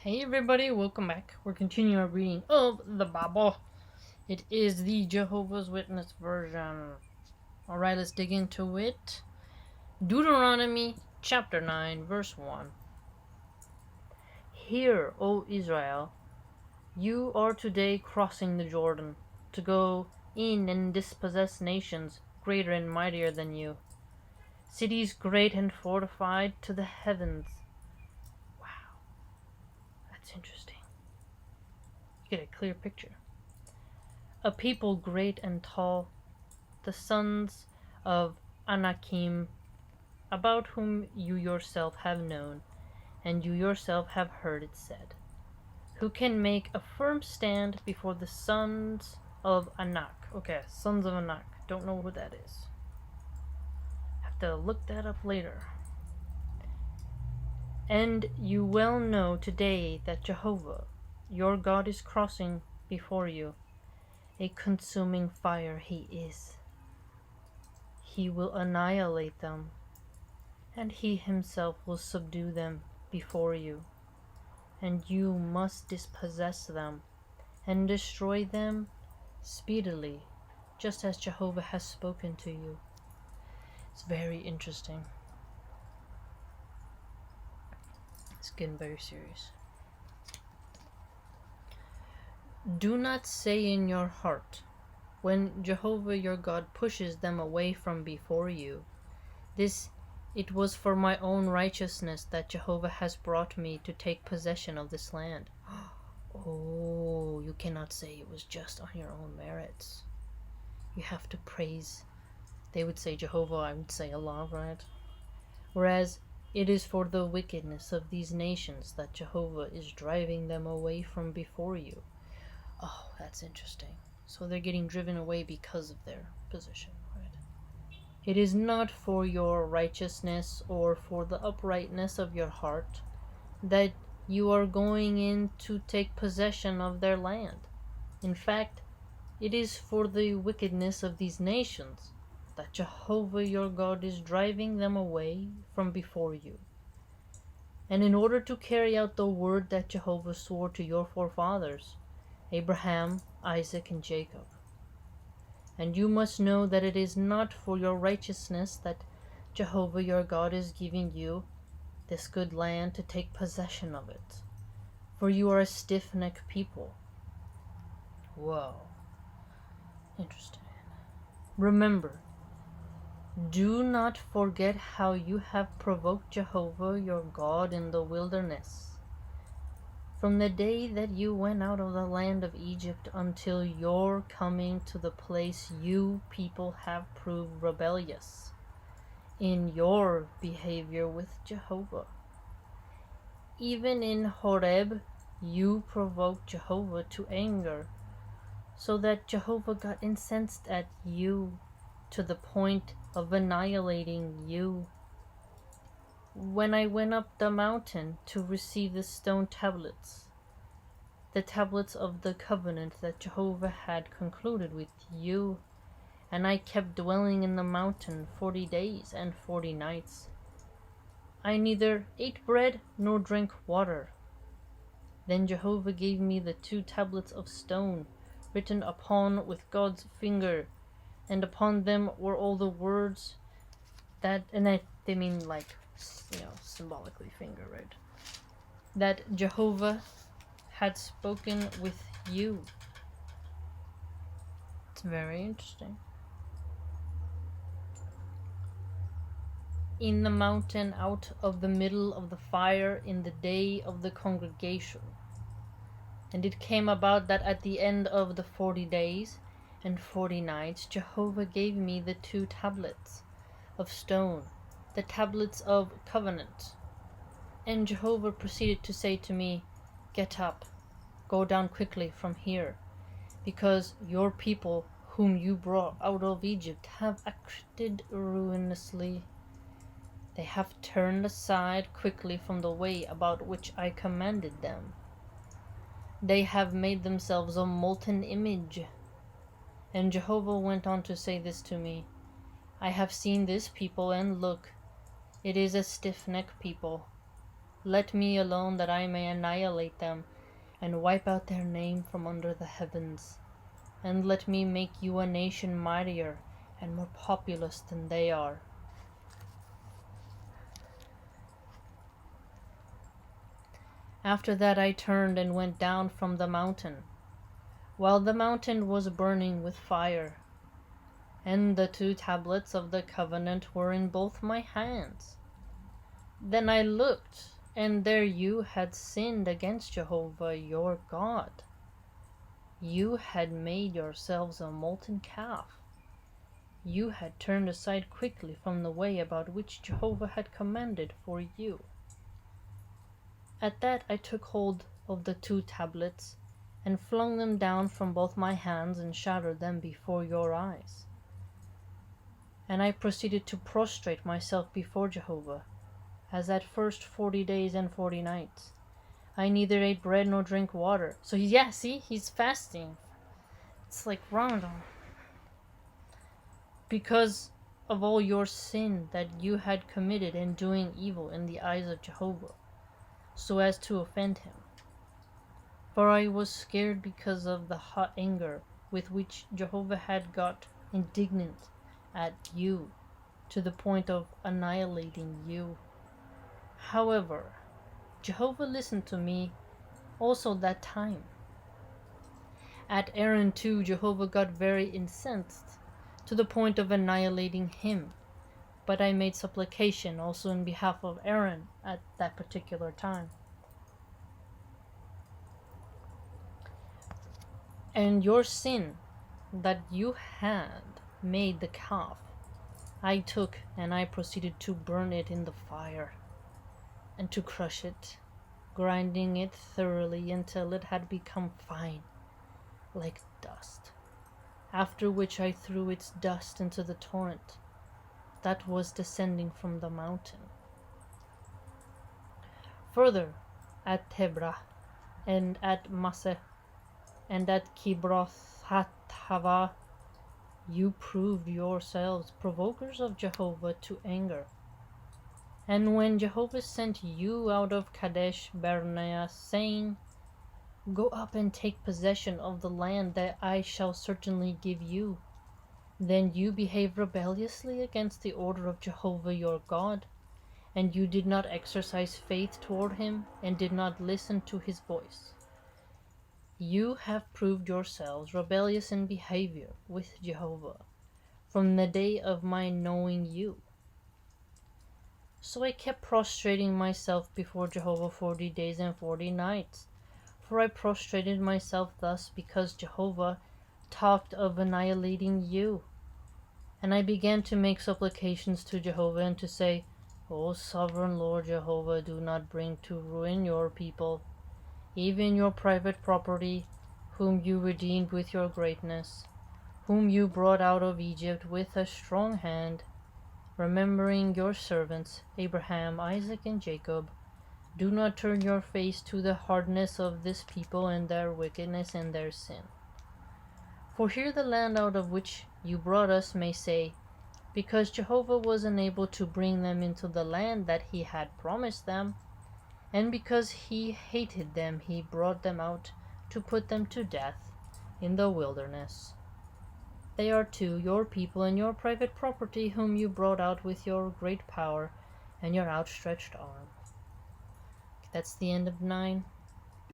Hey everybody, welcome back. We're continuing our reading of the Bible. It is the Jehovah's Witness version. Alright, let's dig into it. Deuteronomy chapter 9, verse 1. Hear, O Israel, you are today crossing the Jordan to go in and dispossess nations greater and mightier than you, cities great and fortified to the heavens. Wow, that's interesting. You get a clear picture. A people great and tall, the sons of Anakim, about whom you yourself have known, and you yourself have heard it said, who can make a firm stand before the sons of Anak. Okay, sons of Anak. Don't know who that is. Have to look that up later. And you well know today that Jehovah, your God, is crossing before you. A consuming fire he is. He will annihilate them, and he himself will subdue them before you. And you must dispossess them and destroy them speedily, just as Jehovah has spoken to you. It's very interesting. It's getting very serious. Do not say in your heart, when Jehovah your God pushes them away from before you, it was for my own righteousness that Jehovah has brought me to take possession of this land. Oh, you cannot say it was just on your own merits. You have to praise. They would say Jehovah, I would say Allah, right? Whereas it is for the wickedness of these nations that Jehovah is driving them away from before you. Oh, that's interesting. So they're getting driven away because of their position, right? It is not for your righteousness or for the uprightness of your heart that you are going in to take possession of their land. In fact, it is for the wickedness of these nations that Jehovah your God is driving them away from before you. And in order to carry out the word that Jehovah swore to your forefathers, Abraham, Isaac, and Jacob. And you must know that it is not for your righteousness that Jehovah your God is giving you this good land to take possession of it, for you are a stiff-necked people. Whoa. Interesting. Remember, do not forget how you have provoked Jehovah your God in the wilderness, from the day that you went out of the land of Egypt until your coming to the place you people have proved rebellious in your behavior with Jehovah. Even in Horeb, you provoked Jehovah to anger, so that Jehovah got incensed at you to the point of annihilating you. When I went up the mountain to receive the stone tablets, the tablets of the covenant that Jehovah had concluded with you, and I kept dwelling in the mountain 40 days and 40 nights. I neither ate bread nor drank water. Then Jehovah gave me the 2 tablets of stone, written upon with God's finger, and upon them were all the words that, they mean like, symbolically finger, right? That Jehovah had spoken with you. It's very interesting. In the mountain out of the middle of the fire in the day of the congregation. And it came about that at the end of the 40 days and 40 nights, Jehovah gave me the 2 tablets of stone, the tablets of covenant. And Jehovah proceeded to say to me, Get up, go down quickly from here, because your people whom you brought out of Egypt have acted ruinously. They have turned aside quickly from the way about which I commanded them. They have made themselves a molten image. And Jehovah went on to say this to me, I have seen this people, and look, it is a stiff-necked people. let me alone that I may annihilate them and wipe out their name from under the heavens. And let me make you a nation mightier and more populous than they are. After that I turned and went down from the mountain, while the mountain was burning with fire, and the 2 tablets of the covenant were in both my hands. Then I looked, and there you had sinned against Jehovah your God. You had made yourselves a molten calf. You had turned aside quickly from the way about which Jehovah had commanded for you. At that I took hold of the 2 tablets and flung them down from both my hands and shattered them before your eyes. And I proceeded to prostrate myself before Jehovah, as at first 40 days and 40 nights. I neither ate bread nor drank water. So yeah, see, he's fasting. It's like Ramadan. Because of all your sin that you had committed in doing evil in the eyes of Jehovah, so as to offend him. For I was scared because of the hot anger with which Jehovah had got indignant at you, to the point of annihilating you. However, Jehovah listened to me also that time. At Aaron too, Jehovah got very incensed, to the point of annihilating him. But I made supplication also in behalf of Aaron at that particular time. And your sin that you had made the calf, I took and I proceeded to burn it in the fire, and to crush it, grinding it thoroughly until it had become fine, like dust. After which I threw its dust into the torrent that was descending from the mountain. Further, at Tebra, and at Maseh, and at Kibroth Hattava, you proved yourselves provokers of Jehovah to anger. And when Jehovah sent you out of Kadesh Barnea, saying, Go up and take possession of the land that I shall certainly give you, then you behaved rebelliously against the order of Jehovah your God, and you did not exercise faith toward him, and did not listen to his voice. You have proved yourselves rebellious in behavior with Jehovah from the day of my knowing you. So I kept prostrating myself before Jehovah 40 days and 40 nights. For I prostrated myself thus because Jehovah talked of annihilating you. And I began to make supplications to Jehovah and to say, O sovereign Lord Jehovah, do not bring to ruin your people, even your private property, whom you redeemed with your greatness, whom you brought out of Egypt with a strong hand, remembering your servants, Abraham, Isaac, and Jacob. Do not turn your face to the hardness of this people and their wickedness and their sin. For here the land out of which you brought us may say, because Jehovah was unable to bring them into the land that he had promised them, and because he hated them, he brought them out to put them to death in the wilderness. They are too your people and your private property, whom you brought out with your great power and your outstretched arm. That's the end of 9.